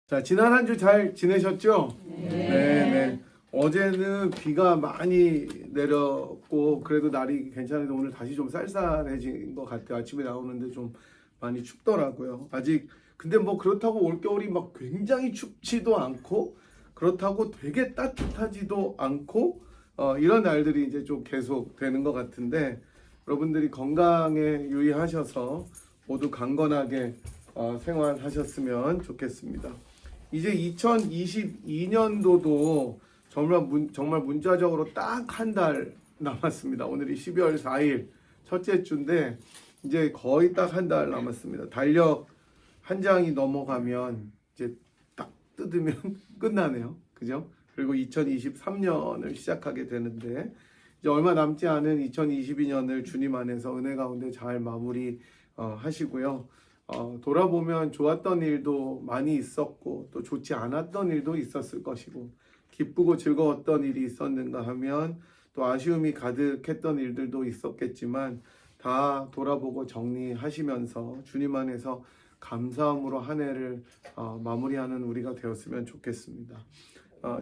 자, 지난 한 주 잘 지내셨죠? 네. 네. 어제는 비가 많이 내렸고 그래도 날이 괜찮은데 오늘 다시 좀 쌀쌀해진 것 같아요. 아침에 나오는데 좀 많이 춥더라고요. 아직 근데 뭐 그렇다고 올겨울이 막 굉장히 춥지도 않고 그렇다고 되게 따뜻하지도 않고 이런 날들이 이제 좀 계속 되는 것 같은데 여러분들이 건강에 유의하셔서 모두 강건하게 생활하셨으면 좋겠습니다. 이제 2022년도도 정말 문자적으로 딱 한 달 남았습니다. 오늘이 12월 4일 첫째 주인데 이제 거의 딱 한 달 남았습니다. 달력 한 장이 넘어가면 이제 딱 뜯으면 끝나네요. 그죠? 그리고 2023년을 시작하게 되는데 이제 얼마 남지 않은 2022년을 주님 안에서 은혜 가운데 잘 마무리 하시고요. 돌아보면 좋았던 일도 많이 있었고 또 좋지 않았던 일도 있었을 것이고 기쁘고 즐거웠던 일이 있었는가 하면 또 아쉬움이 가득했던 일들도 있었겠지만 다 돌아보고 정리하시면서 주님 안에서 감사함으로 한 해를 마무리하는 우리가 되었으면 좋겠습니다.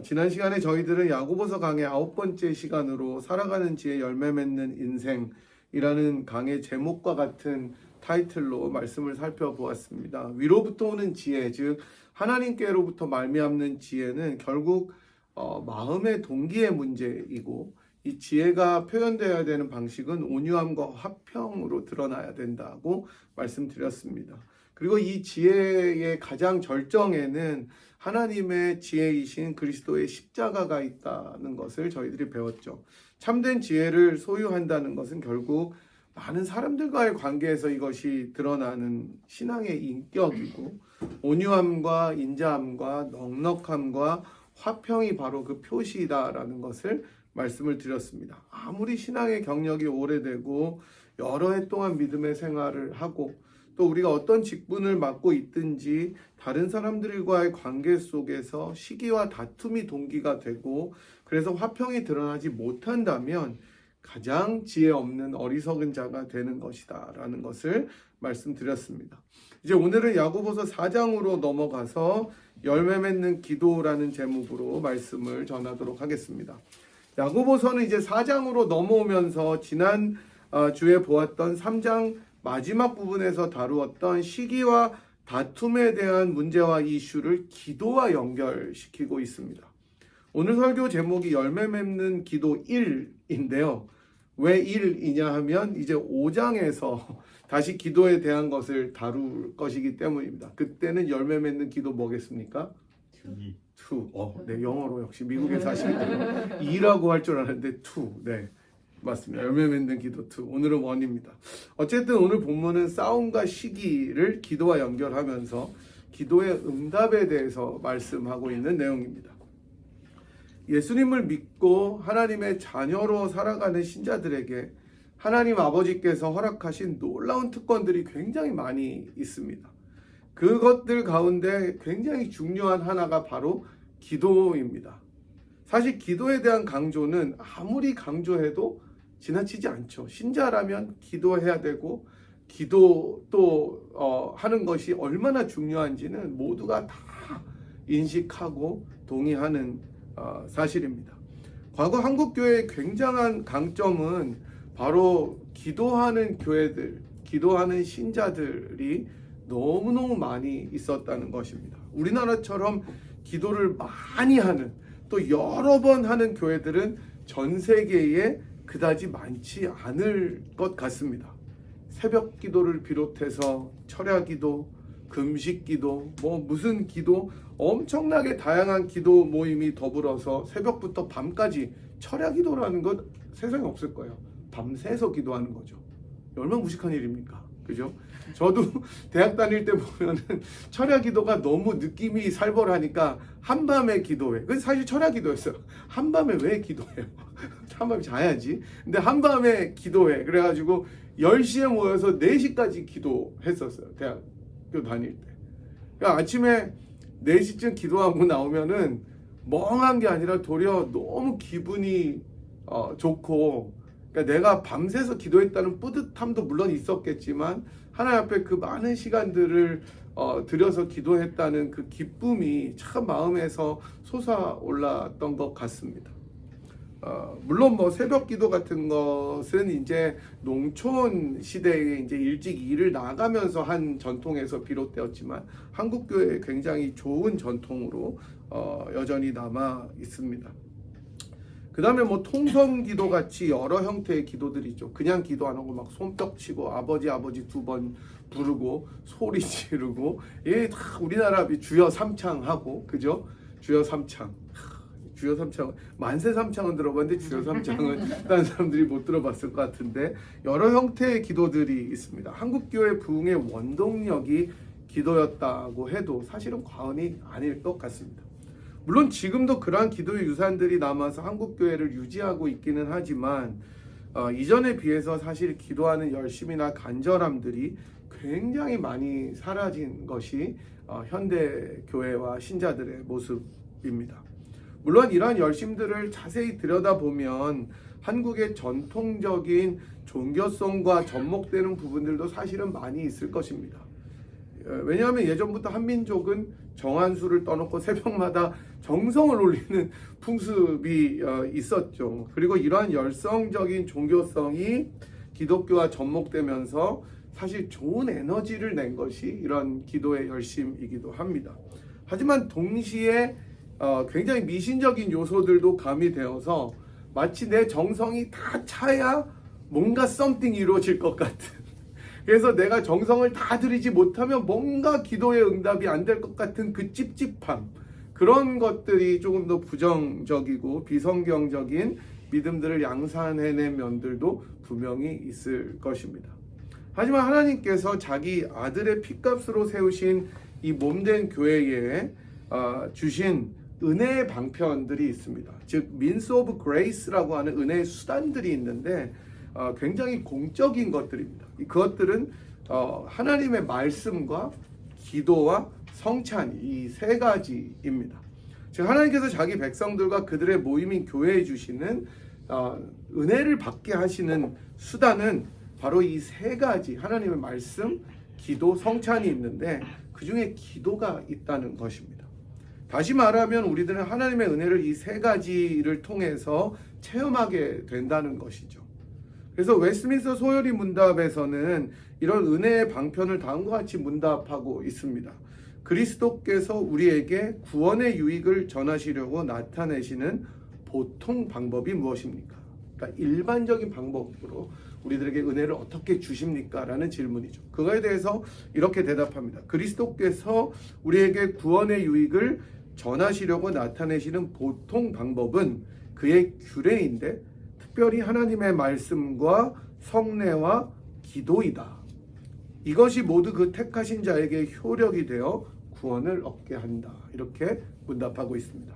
지난 시간에 저희들은 야고보서 강의 9번째 시간으로 살아가는 지혜 열매 맺는 인생이라는 강의 제목과 같은 타이틀로 말씀을 살펴보았습니다. 위로부터 오는 지혜, 즉 하나님께로부터 말미암는 지혜는 결국 마음의 동기의 문제이고 이 지혜가 표현되어야 되는 방식은 온유함과 화평으로 드러나야 된다고 말씀드렸습니다. 그리고 이 지혜의 가장 절정에는 하나님의 지혜이신 그리스도의 십자가가 있다는 것을 저희들이 배웠죠. 참된 지혜를 소유한다는 것은 결국 많은 사람들과의 관계에서 이것이 드러나는 신앙의 인격이고 온유함과 인자함과 넉넉함과 화평이 바로 그 표시다라는 것을 말씀을 드렸습니다. 아무리 신앙의 경력이 오래되고 여러 해 동안 믿음의 생활을 하고 또 우리가 어떤 직분을 맡고 있든지 다른 사람들과의 관계 속에서 시기와 다툼이 동기가 되고 그래서 화평이 드러나지 못한다면 가장 지혜 없는 어리석은 자가 되는 것이다 라는 것을 말씀드렸습니다. 이제 오늘은 야고보서 4장으로 넘어가서 열매 맺는 기도라는 제목으로 말씀을 전하도록 하겠습니다. 야고보서는 이제 4장으로 넘어오면서 지난 주에 보았던 3장 마지막 부분에서 다루었던 시기와 다툼에 대한 문제와 이슈를 기도와 연결시키고 있습니다. 오늘 설교 제목이 열매 맺는 기도 1인데요. 왜 1이냐 하면 이제 5장에서 다시 기도에 대한 것을 다룰 것이기 때문입니다. 그때는 열매 맺는 기도 뭐겠습니까? 2. 네, 영어로 역시 미국에 사시기 때문에 2라고 할 줄 알았는데 2. 네, 맞습니다. 열매 맺는 기도 2. 오늘은 1입니다. 어쨌든 오늘 본문은 싸움과 시기를 기도와 연결하면서 기도의 응답에 대해서 말씀하고 있는 내용입니다. 예수님을 믿고 하나님의 자녀로 살아가는 신자들에게 하나님 아버지께서 허락하신 놀라운 특권들이 굉장히 많이 있습니다. 그것들 가운데 굉장히 중요한 하나가 바로 기도입니다. 사실 기도에 대한 강조는 아무리 강조해도 지나치지 않죠. 신자라면 기도해야 되고 기도 또 하는 것이 얼마나 중요한지는 모두가 다 인식하고 동의하는 사실입니다. 과거 한국교회의 굉장한 강점은 바로 기도하는 교회들, 기도하는 신자들이 너무너무 많이 있었다는 것입니다. 우리나라처럼 기도를 많이 하는 또 여러 번 하는 교회들은 전 세계에 그다지 많지 않을 것 같습니다. 새벽 기도를 비롯해서 철야 기도, 금식 기도, 무슨 기도, 엄청나게 다양한 기도 모임이 더불어서 새벽부터 밤까지 철야 기도라는 것 세상에 없을 거예요. 밤새서 기도하는 거죠. 얼마나 무식한 일입니까? 그죠? 저도 대학 다닐 때 보면은 철야 기도가 너무 느낌이 살벌하니까 한밤에 기도해. 그래서 사실 철야 기도였어요. 한밤에 왜 기도해요? 한밤에 자야지. 근데 한밤에 기도해. 그래가지고 10시에 모여서 4시까지 기도했었어요. 대학교 다닐 때. 그러니까 아침에 4시쯤 기도하고 나오면은 멍한 게 아니라 도리어 너무 기분이 좋고 그러니까 내가 밤새서 기도했다는 뿌듯함도 물론 있었겠지만 하나님 앞에 그 많은 시간들을 드려서 기도했다는 그 기쁨이 참 마음에서 솟아올랐던 것 같습니다. 물론 뭐 새벽 기도 같은 것은 이제 농촌 시대에 이제 일찍 일을 나가면서 한 전통에서 비롯되었지만 한국 교회에 굉장히 좋은 전통으로 여전히 남아 있습니다. 그 다음에 뭐 통성 기도 같이 여러 형태의 기도들이 있죠. 그냥 기도 안 하고 막 손뼉 치고 아버지 아버지 2번 부르고 소리 지르고, 예, 다 우리나라 주여 삼창하고, 그죠? 주여 삼창. 주여 삼창, 만세 삼창은 들어봤는데 주여 삼창은 다른 사람들이 못 들어봤을 것 같은데 여러 형태의 기도들이 있습니다. 한국교회 부흥의 원동력이 기도였다고 해도 사실은 과언이 아닐 것 같습니다. 물론 지금도 그러한 기도의 유산들이 남아서 한국교회를 유지하고 있기는 하지만 이전에 비해서 사실 기도하는 열심이나 간절함들이 굉장히 많이 사라진 것이 현대 교회와 신자들의 모습입니다. 물론 이러한 열심들을 자세히 들여다보면 한국의 전통적인 종교성과 접목되는 부분들도 사실은 많이 있을 것입니다. 왜냐하면 예전부터 한민족은 정한수를 떠놓고 새벽마다 정성을 올리는 풍습이 있었죠. 그리고 이러한 열성적인 종교성이 기독교와 접목되면서 사실 좋은 에너지를 낸 것이 이런 기도의 열심이기도 합니다. 하지만 동시에 굉장히 미신적인 요소들도 가미되어서 마치 내 정성이 다 차야 뭔가 something 이루어질 것 같은, 그래서 내가 정성을 다 들이지 못하면 뭔가 기도의 응답이 안 될 것 같은 그 찝찝함, 그런 것들이 조금 더 부정적이고 비성경적인 믿음들을 양산해낸 면들도 분명히 있을 것입니다. 하지만 하나님께서 자기 아들의 피값으로 세우신 이 몸된 교회에 주신 은혜의 방편들이 있습니다. 즉 means of grace라고 하는 은혜의 수단들이 있는데 굉장히 공적인 것들입니다. 그것들은 하나님의 말씀과 기도와 성찬, 이 세 가지입니다. 즉 하나님께서 자기 백성들과 그들의 모임인 교회에 주시는 은혜를 받게 하시는 수단은 바로 이 세 가지, 하나님의 말씀, 기도, 성찬이 있는데 그 중에 기도가 있다는 것입니다. 다시 말하면 우리들은 하나님의 은혜를 이 세 가지를 통해서 체험하게 된다는 것이죠. 그래서 웨스트민스터 소요리 문답에서는 이런 은혜의 방편을 다음과 같이 문답하고 있습니다. 그리스도께서 우리에게 구원의 유익을 전하시려고 나타내시는 보통 방법이 무엇입니까? 그러니까 일반적인 방법으로 우리들에게 은혜를 어떻게 주십니까? 라는 질문이죠. 그거에 대해서 이렇게 대답합니다. 그리스도께서 우리에게 구원의 유익을 전하시려고 나타내시는 보통 방법은 그의 규례인데 특별히 하나님의 말씀과 성례와 기도이다. 이것이 모두 그 택하신 자에게 효력이 되어 구원을 얻게 한다. 이렇게 문답하고 있습니다.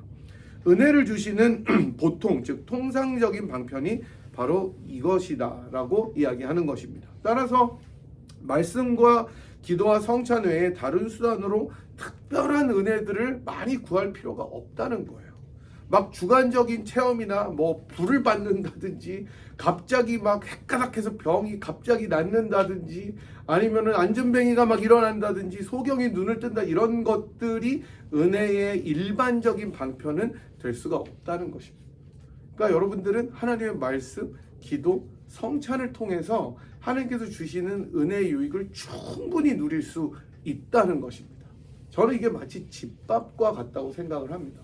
은혜를 주시는 보통, 즉 통상적인 방편이 바로 이것이다 라고 이야기하는 것입니다. 따라서 말씀과 기도와 성찬 외에 다른 수단으로 특별한 은혜들을 많이 구할 필요가 없다는 거예요. 막 주관적인 체험이나 뭐 불을 받는다든지 갑자기 막 헷가닥해서 병이 갑자기 낫는다든지 아니면은 안전뱅이가 막 일어난다든지 소경이 눈을 뜬다, 이런 것들이 은혜의 일반적인 방편은 될 수가 없다는 것입니다. 그러니까 여러분들은 하나님의 말씀, 기도, 성찬을 통해서 하나님께서 주시는 은혜의 유익을 충분히 누릴 수 있다는 것입니다. 저는 이게 마치 집밥과 같다고 생각을 합니다.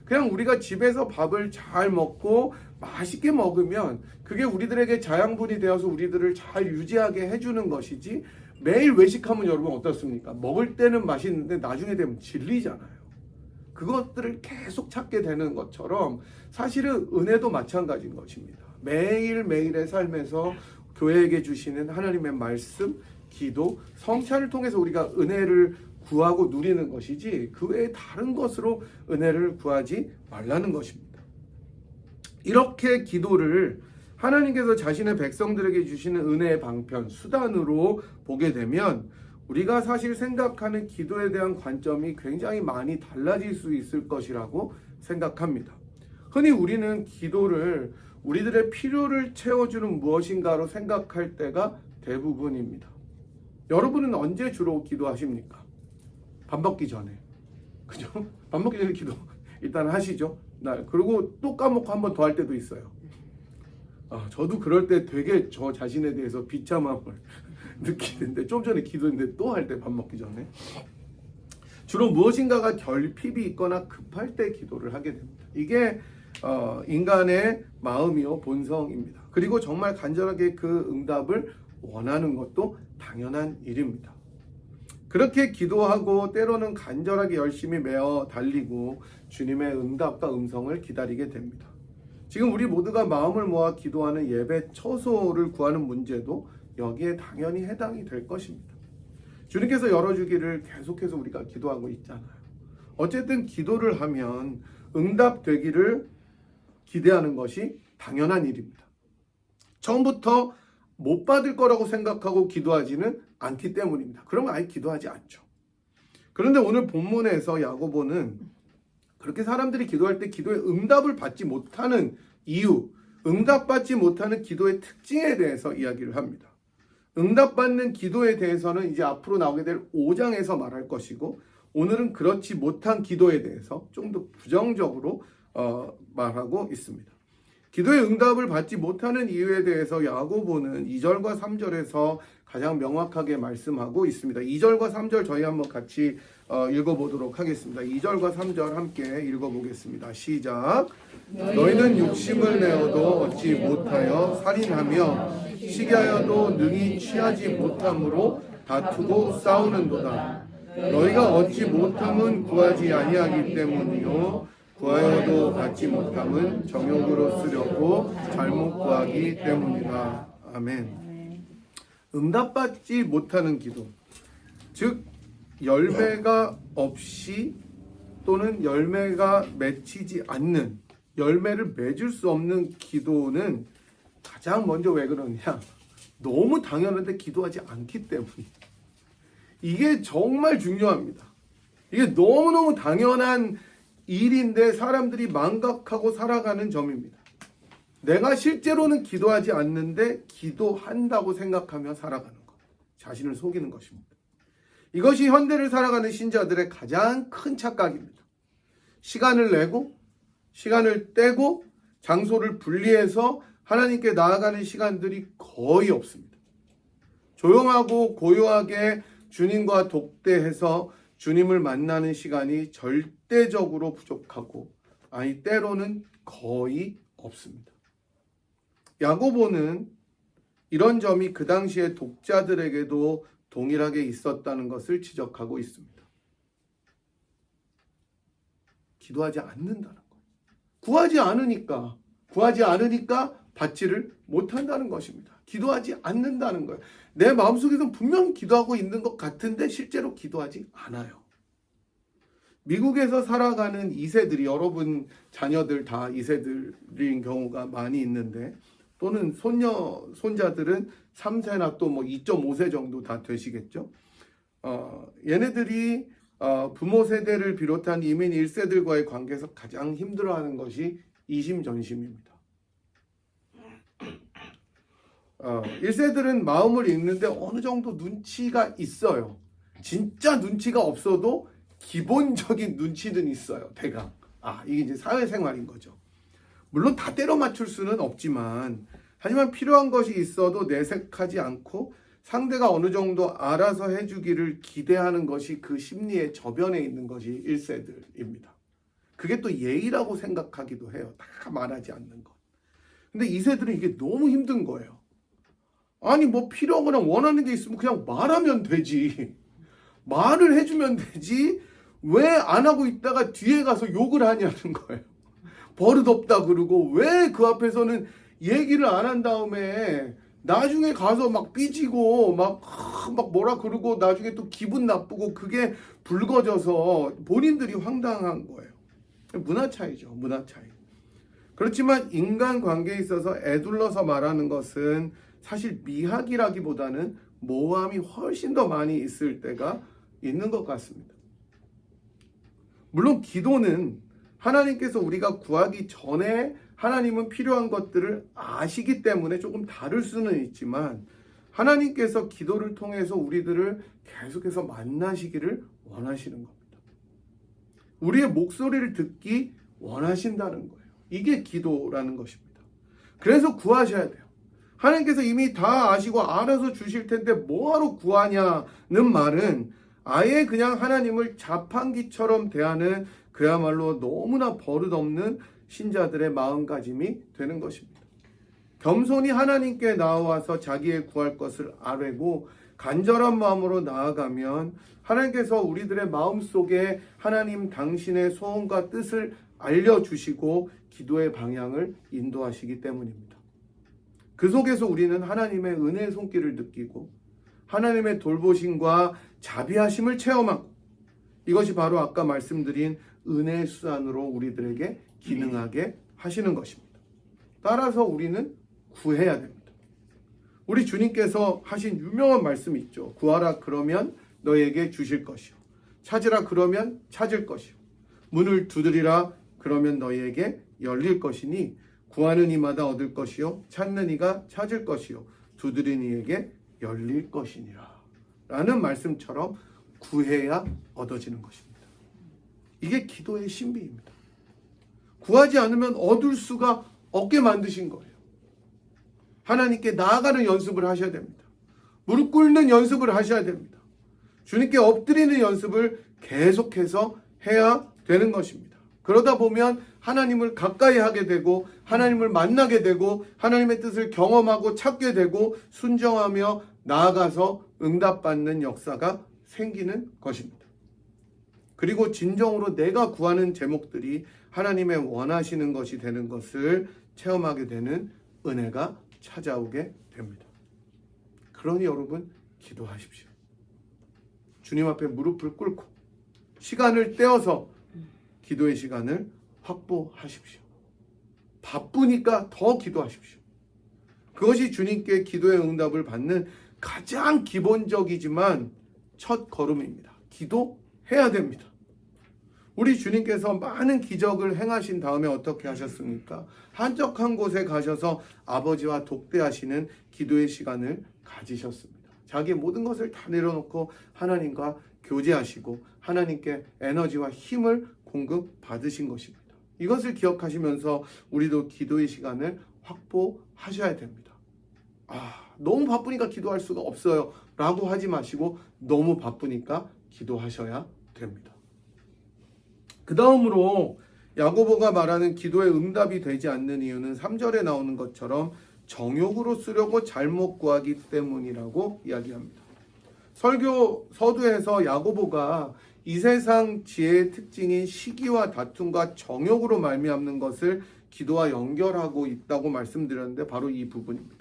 그냥 우리가 집에서 밥을 잘 먹고 맛있게 먹으면 그게 우리들에게 자양분이 되어서 우리들을 잘 유지하게 해주는 것이지, 매일 외식하면 여러분 어떻습니까? 먹을 때는 맛있는데 나중에 되면 질리잖아요. 그것들을 계속 찾게 되는 것처럼 사실은 은혜도 마찬가지인 것입니다. 매일매일의 삶에서 교회에게 주시는 하나님의 말씀, 기도, 성찬을 통해서 우리가 은혜를 구하고 누리는 것이지 그 외에 다른 것으로 은혜를 구하지 말라는 것입니다. 이렇게 기도를 하나님께서 자신의 백성들에게 주시는 은혜의 방편, 수단으로 보게 되면 우리가 사실 생각하는 기도에 대한 관점이 굉장히 많이 달라질 수 있을 것이라고 생각합니다. 흔히 우리는 기도를 우리들의 필요를 채워주는 무엇인가로 생각할 때가 대부분입니다. 여러분은 언제 주로 기도하십니까? 밥 먹기 전에. 그죠? 밥 먹기 전에 기도 일단 하시죠. 그리고 또 까먹고 한 번 더 할 때도 있어요. 저도 그럴 때 되게 저 자신에 대해서 비참함을 느끼는데, 좀 전에 기도했는데 또 할 때 밥 먹기 전에. 주로 무엇인가가 결핍이 있거나 급할 때 기도를 하게 됩니다. 이게 인간의 마음이요 본성입니다. 그리고 정말 간절하게 그 응답을 원하는 것도 당연한 일입니다. 그렇게 기도하고 때로는 간절하게 열심히 매어 달리고 주님의 응답과 음성을 기다리게 됩니다. 지금 우리 모두가 마음을 모아 기도하는 예배 처소를 구하는 문제도 여기에 당연히 해당이 될 것입니다. 주님께서 열어주기를 계속해서 우리가 기도하고 있잖아요. 어쨌든 기도를 하면 응답되기를 기대하는 것이 당연한 일입니다. 처음부터 못 받을 거라고 생각하고 기도하지는 않기 때문입니다. 그러면 아예 기도하지 않죠. 그런데 오늘 본문에서 야고보는 그렇게 사람들이 기도할 때 기도의 응답을 받지 못하는 이유, 응답받지 못하는 기도의 특징에 대해서 이야기를 합니다. 응답받는 기도에 대해서는 이제 앞으로 나오게 될 5장에서 말할 것이고, 오늘은 그렇지 못한 기도에 대해서 좀 더 부정적으로 말하고 있습니다. 기도의 응답을 받지 못하는 이유에 대해서 야고보는 2절과 3절에서 가장 명확하게 말씀하고 있습니다. 2절과 3절 저희 한번 같이 읽어보도록 하겠습니다. 2절과 3절 함께 읽어보겠습니다. 시작. 너희는 욕심을 내어도 얻지 못하여 살인하며 시기하여도 능히 취하지 못함으로 다투고 싸우는도다. 너희가 얻지 못함은 구하지 아니하기 때문이요 구하여도 받지 못함은 정욕으로 쓰려고 잘못 구하기 때문이다. 아멘. 응답받지 못하는 기도, 즉 열매가 없이 또는 열매가 맺히지 않는, 열매를 맺을 수 없는 기도는 가장 먼저 왜 그러냐? 너무 당연한데 기도하지 않기 때문이에요. 이게 정말 중요합니다. 이게 너무너무 당연한 일인데 사람들이 망각하고 살아가는 점입니다. 내가 실제로는 기도하지 않는데 기도한다고 생각하며 살아가는 것. 자신을 속이는 것입니다. 이것이 현대를 살아가는 신자들의 가장 큰 착각입니다. 시간을 내고 시간을 떼고 장소를 분리해서 하나님께 나아가는 시간들이 거의 없습니다. 조용하고 고요하게 주님과 독대해서 주님을 만나는 시간이 절대적으로 부족하고, 아니 때로는 거의 없습니다. 야고보는 이런 점이 그 당시의 독자들에게도 동일하게 있었다는 것을 지적하고 있습니다. 기도하지 않는다는 것. 구하지 않으니까 받지를 못한다는 것입니다. 기도하지 않는다는 거예요. 내 마음속에서는 분명히 기도하고 있는 것 같은데 실제로 기도하지 않아요. 미국에서 살아가는 2세들이, 여러분 자녀들 다 2세들인 경우가 많이 있는데, 또는 손자들은 3세나 또 뭐 2.5세 정도 다 되시겠죠. 얘네들이 부모 세대를 비롯한 이민 1세들과의 관계에서 가장 힘들어하는 것이 이심전심입니다. 1세들은 마음을 읽는데 어느 정도 눈치가 있어요. 진짜 눈치가 없어도 기본적인 눈치는 있어요. 대강. 이게 이제 사회생활인 거죠. 물론 다 때려 맞출 수는 없지만, 하지만 필요한 것이 있어도 내색하지 않고 상대가 어느 정도 알아서 해주기를 기대하는 것이 그 심리의 저변에 있는 것이 1세들입니다. 그게 또 예의라고 생각하기도 해요. 다 말하지 않는 것. 근데 2세들은 이게 너무 힘든 거예요. 아니 뭐 필요하거나 원하는 게 있으면 그냥 말하면 되지. 말을 해주면 되지. 왜 안 하고 있다가 뒤에 가서 욕을 하냐는 거예요. 버릇없다 그러고, 왜 그 앞에서는 얘기를 안 한 다음에 나중에 가서 막 삐지고 막 뭐라 그러고 나중에 또 기분 나쁘고, 그게 불거져서 본인들이 황당한 거예요. 문화 차이죠. 문화 차이. 그렇지만 인간관계에 있어서 애둘러서 말하는 것은 사실 미학이라기보다는 모함이 훨씬 더 많이 있을 때가 있는 것 같습니다. 물론 기도는 하나님께서 우리가 구하기 전에 하나님은 필요한 것들을 아시기 때문에 조금 다를 수는 있지만, 하나님께서 기도를 통해서 우리들을 계속해서 만나시기를 원하시는 겁니다. 우리의 목소리를 듣기 원하신다는 거예요. 이게 기도라는 것입니다. 그래서 구하셔야 돼요. 하나님께서 이미 다 아시고 알아서 주실 텐데 뭐하러 구하냐는 말은 아예 그냥 하나님을 자판기처럼 대하는 그야말로 너무나 버릇없는 신자들의 마음가짐이 되는 것입니다. 겸손히 하나님께 나와서 자기의 구할 것을 아뢰고 간절한 마음으로 나아가면 하나님께서 우리들의 마음속에 하나님 당신의 소원과 뜻을 알려주시고 기도의 방향을 인도하시기 때문입니다. 그 속에서 우리는 하나님의 은혜의 손길을 느끼고 하나님의 돌보심과 자비하심을 체험하고 이것이 바로 아까 말씀드린 은혜의 수단으로 우리들에게 기능하게 하시는 것입니다. 따라서 우리는 구해야 됩니다. 우리 주님께서 하신 유명한 말씀이 있죠. 구하라 그러면 너에게 주실 것이요. 찾으라 그러면 찾을 것이요. 문을 두드리라 그러면 너희에게 열릴 것이니 구하는 이마다 얻을 것이요. 찾는 이가 찾을 것이요. 두드리는 이에게 열릴 것이니라. 라는 말씀처럼 구해야 얻어지는 것입니다. 이게 기도의 신비입니다. 구하지 않으면 얻을 수가 없게 만드신 거예요. 하나님께 나아가는 연습을 하셔야 됩니다. 무릎 꿇는 연습을 하셔야 됩니다. 주님께 엎드리는 연습을 계속해서 해야 되는 것입니다. 그러다 보면 하나님을 가까이 하게 되고 하나님을 만나게 되고 하나님의 뜻을 경험하고 찾게 되고 순종하며 나아가서 응답받는 역사가 생기는 것입니다. 그리고 진정으로 내가 구하는 제목들이 하나님의 원하시는 것이 되는 것을 체험하게 되는 은혜가 찾아오게 됩니다. 그러니 여러분 기도하십시오. 주님 앞에 무릎을 꿇고 시간을 떼어서 기도의 시간을 확보하십시오. 바쁘니까 더 기도하십시오. 그것이 주님께 기도의 응답을 받는 가장 기본적이지만 첫 걸음입니다. 기도해야 됩니다. 우리 주님께서 많은 기적을 행하신 다음에 어떻게 하셨습니까? 한적한 곳에 가셔서 아버지와 독대하시는 기도의 시간을 가지셨습니다. 자기의 모든 것을 다 내려놓고 하나님과 교제하시고 하나님께 에너지와 힘을 공급받으신 것입니다. 이것을 기억하시면서 우리도 기도의 시간을 확보하셔야 됩니다. 너무 바쁘니까 기도할 수가 없어요 라고 하지 마시고 너무 바쁘니까 기도하셔야 됩니다. 그 다음으로 야고보가 말하는 기도의 응답이 되지 않는 이유는 3절에 나오는 것처럼 정욕으로 쓰려고 잘못 구하기 때문이라고 이야기합니다. 설교 서두에서 야고보가 이 세상 지혜의 특징인 시기와 다툼과 정욕으로 말미암는 것을 기도와 연결하고 있다고 말씀드렸는데 바로 이 부분입니다.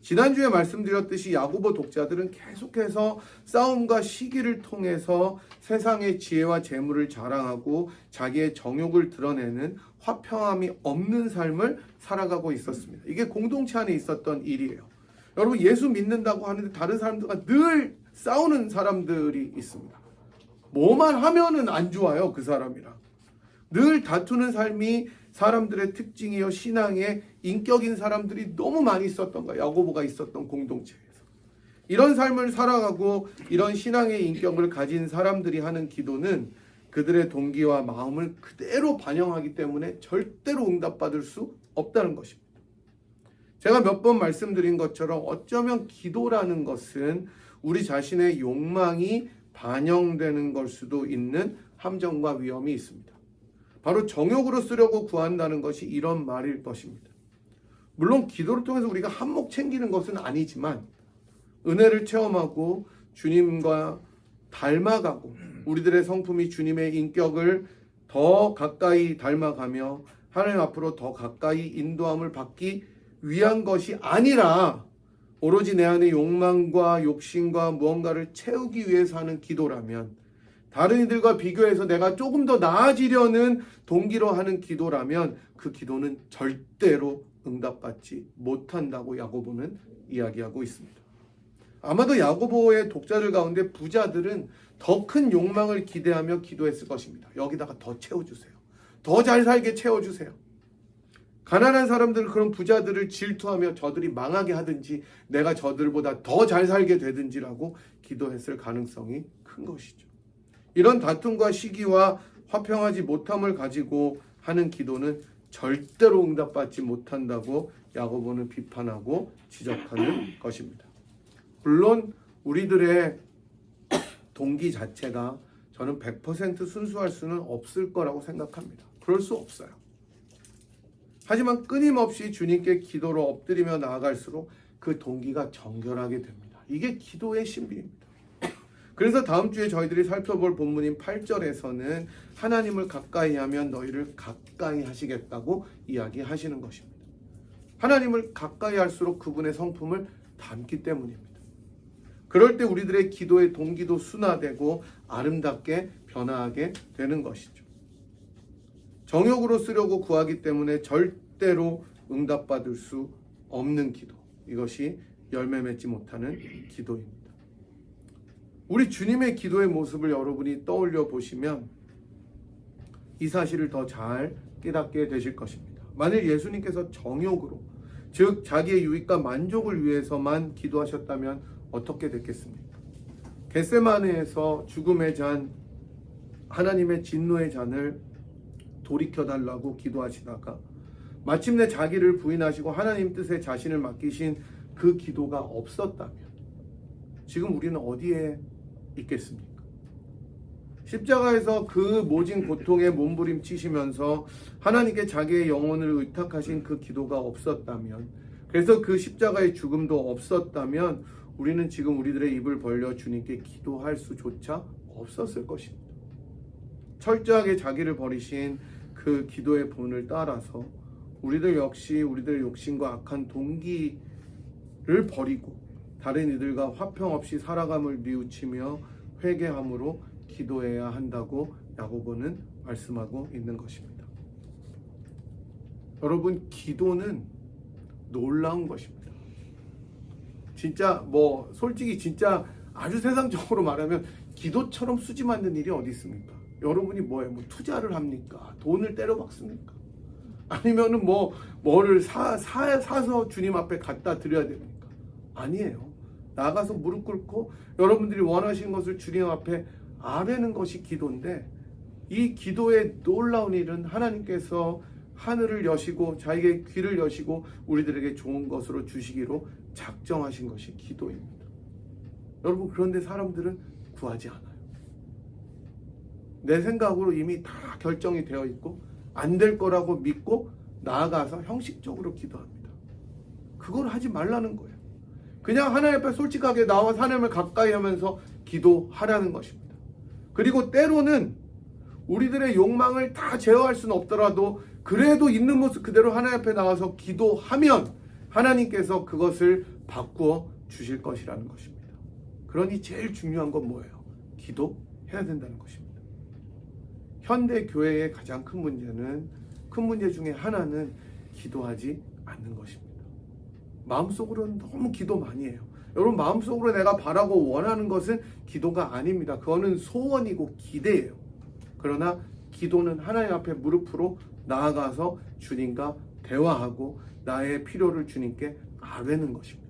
지난주에 말씀드렸듯이 야고보 독자들은 계속해서 싸움과 시기를 통해서 세상의 지혜와 재물을 자랑하고 자기의 정욕을 드러내는 화평함이 없는 삶을 살아가고 있었습니다. 이게 공동체 안에 있었던 일이에요. 여러분 예수 믿는다고 하는데 다른 사람들과 늘 싸우는 사람들이 있습니다. 뭐만 하면은 안 좋아요, 그 사람이랑. 늘 다투는 삶이 사람들의 특징이요 신앙의 인격인 사람들이 너무 많이 있었던 거예요. 야고보가 있었던 공동체에서. 이런 삶을 살아가고 이런 신앙의 인격을 가진 사람들이 하는 기도는 그들의 동기와 마음을 그대로 반영하기 때문에 절대로 응답받을 수 없다는 것입니다. 제가 몇 번 말씀드린 것처럼 어쩌면 기도라는 것은 우리 자신의 욕망이 반영되는 걸 수도 있는 함정과 위험이 있습니다. 바로 정욕으로 쓰려고 구한다는 것이 이런 말일 것입니다. 물론 기도를 통해서 우리가 한몫 챙기는 것은 아니지만 은혜를 체험하고 주님과 닮아가고 우리들의 성품이 주님의 인격을 더 가까이 닮아가며 하나님 앞으로 더 가까이 인도함을 받기 위한 것이 아니라 오로지 내 안의 욕망과 욕심과 무언가를 채우기 위해서 하는 기도라면, 다른 이들과 비교해서 내가 조금 더 나아지려는 동기로 하는 기도라면 그 기도는 절대로 응답받지 못한다고 야고보는 이야기하고 있습니다. 아마도 야고보의 독자들 가운데 부자들은 더 큰 욕망을 기대하며 기도했을 것입니다. 여기다가 더 채워주세요. 더 잘 살게 채워주세요. 가난한 사람들은 그런 부자들을 질투하며 저들이 망하게 하든지 내가 저들보다 더 잘 살게 되든지라고 기도했을 가능성이 큰 것이죠. 이런 다툼과 시기와 화평하지 못함을 가지고 하는 기도는 절대로 응답받지 못한다고 야고보는 비판하고 지적하는 것입니다. 물론 우리들의 동기 자체가 저는 100% 순수할 수는 없을 거라고 생각합니다. 그럴 수 없어요. 하지만 끊임없이 주님께 기도로 엎드리며 나아갈수록 그 동기가 정결하게 됩니다. 이게 기도의 신비입니다. 그래서 다음 주에 저희들이 살펴볼 본문인 8절에서는 하나님을 가까이 하면 너희를 가까이 하시겠다고 이야기하시는 것입니다. 하나님을 가까이 할수록 그분의 성품을 담기 때문입니다. 그럴 때 우리들의 기도의 동기도 순화되고 아름답게 변화하게 되는 것이죠. 정욕으로 쓰려고 구하기 때문에 절대로 응답받을 수 없는 기도. 이것이 열매 맺지 못하는 기도입니다. 우리 주님의 기도의 모습을 여러분이 떠올려 보시면 이 사실을 더 잘 깨닫게 되실 것입니다. 만일 예수님께서 정욕으로, 즉 자기의 유익과 만족을 위해서만 기도하셨다면 어떻게 됐겠습니까? 겟세마네에서 죽음의 잔, 하나님의 진노의 잔을 돌이켜달라고 기도하시다가 마침내 자기를 부인하시고 하나님 뜻에 자신을 맡기신 그 기도가 없었다면 지금 우리는 어디에 있겠습니까? 십자가에서 그 모진 고통에 몸부림치시면서 하나님께 자기의 영혼을 의탁하신 그 기도가 없었다면, 그래서 그 십자가의 죽음도 없었다면 우리는 지금 우리들의 입을 벌려 주님께 기도할 수조차 없었을 것입니다. 철저하게 자기를 버리신 그 기도의 본을 따라서 우리들 역시 우리들의 욕심과 악한 동기를 버리고 다른 이들과 화평 없이 살아감을 뉘우치며 회개함으로 기도해야 한다고 야고보는 말씀하고 있는 것입니다. 여러분, 기도는 놀라운 것입니다. 진짜 솔직히 진짜 아주 세상적으로 말하면 기도처럼 수지 맞는 일이 어디 있습니까? 여러분이 투자를 합니까? 돈을 때려 박습니까? 아니면은 뭐를 사서 주님 앞에 갖다 드려야 됩니까? 아니에요. 나가서 무릎 꿇고 여러분들이 원하시는 것을 주님 앞에 아뢰는 것이 기도인데, 이 기도의 놀라운 일은 하나님께서 하늘을 여시고 자기의 귀를 여시고 우리들에게 좋은 것으로 주시기로 작정하신 것이 기도입니다. 여러분, 그런데 사람들은 구하지 않아요. 내 생각으로 이미 다 결정이 되어 있고 안 될 거라고 믿고 나아가서 형식적으로 기도합니다. 그걸 하지 말라는 거예요. 그냥 하나님 앞에 솔직하게 나와 하나님을 가까이 하면서 기도하라는 것입니다. 그리고 때로는 우리들의 욕망을 다 제어할 수는 없더라도 그래도 있는 모습 그대로 하나님 앞에 나와서 기도하면 하나님께서 그것을 바꾸어 주실 것이라는 것입니다. 그러니 제일 중요한 건 뭐예요? 기도해야 된다는 것입니다. 현대 교회의 가장 큰 문제 중에 하나는 기도하지 않는 것입니다. 마음속으로는 너무 기도 많이 해요. 여러분, 마음속으로 내가 바라고 원하는 것은 기도가 아닙니다. 그거는 소원이고 기대예요. 그러나 기도는 하나님 앞에 무릎으로 나아가서 주님과 대화하고 나의 필요를 주님께 아뢰는 것입니다.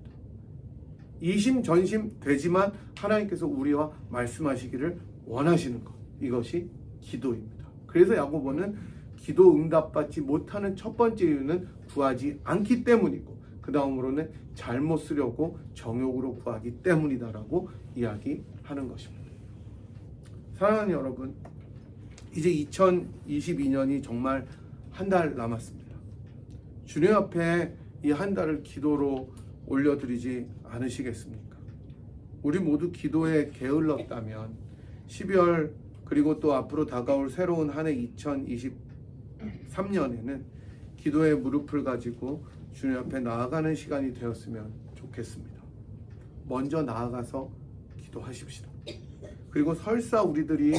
이심전심 되지만 하나님께서 우리와 말씀하시기를 원하시는 것, 이것이 기도입니다. 그래서 야고보는 기도 응답받지 못하는 첫 번째 이유는 구하지 않기 때문이고, 그 다음으로는 잘못 쓰려고 정욕으로 구하기 때문이다라고 이야기하는 것입니다. 사랑하는 여러분, 이제 2022년이 정말 한 달 남았습니다. 주님 앞에 이 한 달을 기도로 올려드리지 않으시겠습니까? 우리 모두 기도에 게을렀다면 12월 그리고 또 앞으로 다가올 새로운 한 해 2023년에는 기도의 무릎을 가지고 주님 앞에 나아가는 시간이 되었으면 좋겠습니다. 먼저 나아가서 기도하십시다. 그리고 설사 우리들이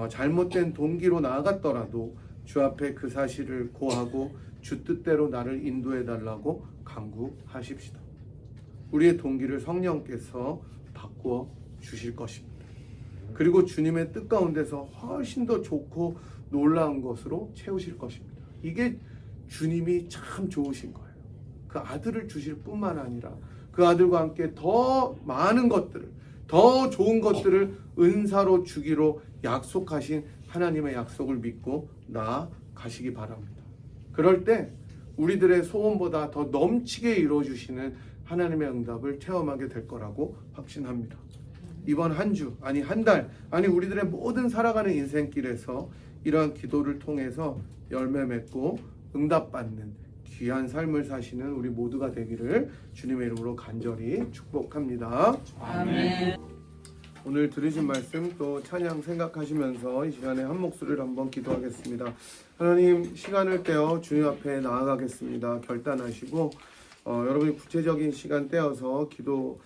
잘못된 동기로 나아갔더라도 주 앞에 그 사실을 고하고 주 뜻대로 나를 인도해 달라고 간구하십시다. 우리의 동기를 성령께서 바꾸어 주실 것입니다. 그리고 주님의 뜻 가운데서 훨씬 더 좋고 놀라운 것으로 채우실 것입니다. 이게 주님이 참 좋으신 거예요. 그 아들을 주실 뿐만 아니라 그 아들과 함께 더 많은 것들을, 더 좋은 것들을 은사로 주기로 약속하신 하나님의 약속을 믿고 나아가시기 바랍니다. 그럴 때 우리들의 소원보다 더 넘치게 이루어주시는 하나님의 응답을 체험하게 될 거라고 확신합니다. 이번 한 주, 아니 한 달, 아니 우리들의 모든 살아가는 인생길에서 이러한 기도를 통해서 열매 맺고 응답받는 귀한 삶을 사시는 우리 모두가 되기를 주님의 이름으로 간절히 축복합니다. 아멘. 오늘 들으신 말씀 또 찬양 생각하시면서 이 시간에 한 목소리를 한번 기도하겠습니다. 하나님, 시간을 떼어 주님 앞에 나아가겠습니다. 결단하시고 여러분이 구체적인 시간 떼어서 기도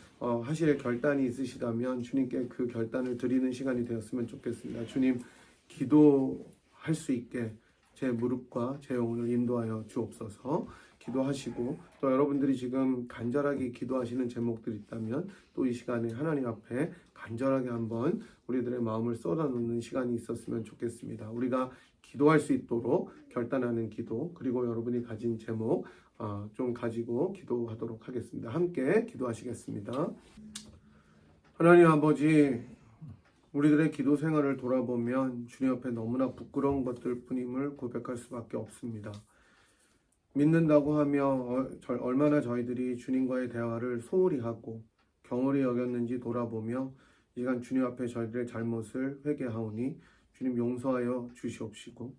하실 결단이 있으시다면 주님께 그 결단을 드리는 시간이 되었으면 좋겠습니다. 주님, 기도할 수 있게 제 무릎과 제 영혼을 인도하여 주옵소서. 기도하시고 또 여러분들이 지금 간절하게 기도하시는 제목들이 있다면 또 이 시간에 하나님 앞에 간절하게 한번 우리들의 마음을 쏟아놓는 시간이 있었으면 좋겠습니다. 우리가 기도할 수 있도록 결단하는 기도, 그리고 여러분이 가진 제목 좀 가지고 기도하도록 하겠습니다. 함께 기도하시겠습니다. 하나님 아버지, 우리들의 기도 생활을 돌아보면 주님 앞에 너무나 부끄러운 것들 뿐임을 고백할 수밖에 없습니다. 믿는다고 하며 얼마나 저희들이 주님과의 대화를 소홀히 하고 경홀히 여겼는지 돌아보며 이 시간 주님 앞에 저희들의 잘못을 회개하오니 주님 용서하여 주시옵시고,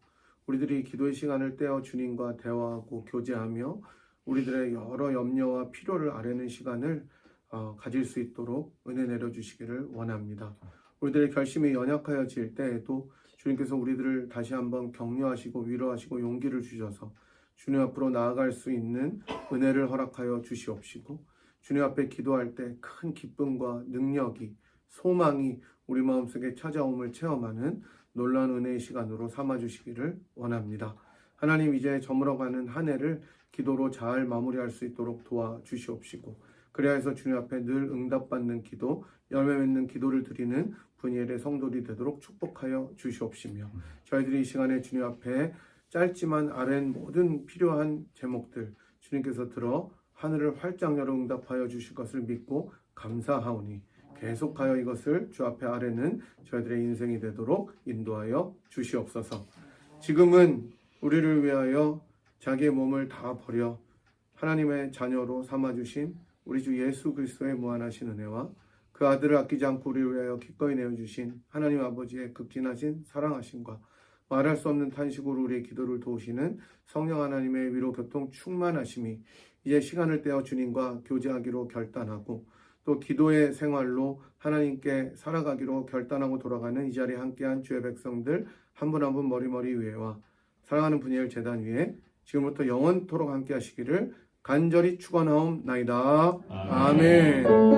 우리들이 기도의 시간을 떼어 주님과 대화하고 교제하며 우리들의 여러 염려와 필요를 아뢰는 시간을 가질 수 있도록 은혜 내려주시기를 원합니다. 우리들의 결심이 연약하여질 때에도 주님께서 우리들을 다시 한번 격려하시고 위로하시고 용기를 주셔서 주님 앞으로 나아갈 수 있는 은혜를 허락하여 주시옵시고, 주님 앞에 기도할 때 큰 기쁨과 능력이, 소망이 우리 마음속에 찾아옴을 체험하는 놀라운 은혜의 시간으로 삼아주시기를 원합니다. 하나님, 이제 저물어가는 한 해를 기도로 잘 마무리할 수 있도록 도와주시옵시고, 그래야 해서 주님 앞에 늘 응답받는 기도, 열매 맺는 기도를 드리는 분이엘의 성도들이 되도록 축복하여 주시옵시며, 저희들이 이 시간에 주님 앞에 짧지만 아랜 모든 필요한 제목들 주님께서 들어 하늘을 활짝 열어 응답하여 주실 것을 믿고 감사하오니 계속하여 이것을 주 앞에 아뢰는 저희들의 인생이 되도록 인도하여 주시옵소서. 지금은 우리를 위하여 자기의 몸을 다 버려 하나님의 자녀로 삼아주신 우리 주 예수 그리스도의 무한하신 은혜와 그 아들을 아끼지 않고 우리를 위하여 기꺼이 내어주신 하나님 아버지의 극진하신 사랑하심과 말할 수 없는 탄식으로 우리의 기도를 도우시는 성령 하나님의 위로 교통 충만하심이 이제 시간을 떼어 주님과 교제하기로 결단하고 또 기도의 생활로 하나님께 살아가기로 결단하고 돌아가는 이 자리에 함께한 주의 백성들 한 분 한 분 머리머리 위에와 사랑하는 분이엘 제단 위에 지금부터 영원토록 함께 하시기를 간절히 축원하옵나이다. 아멘.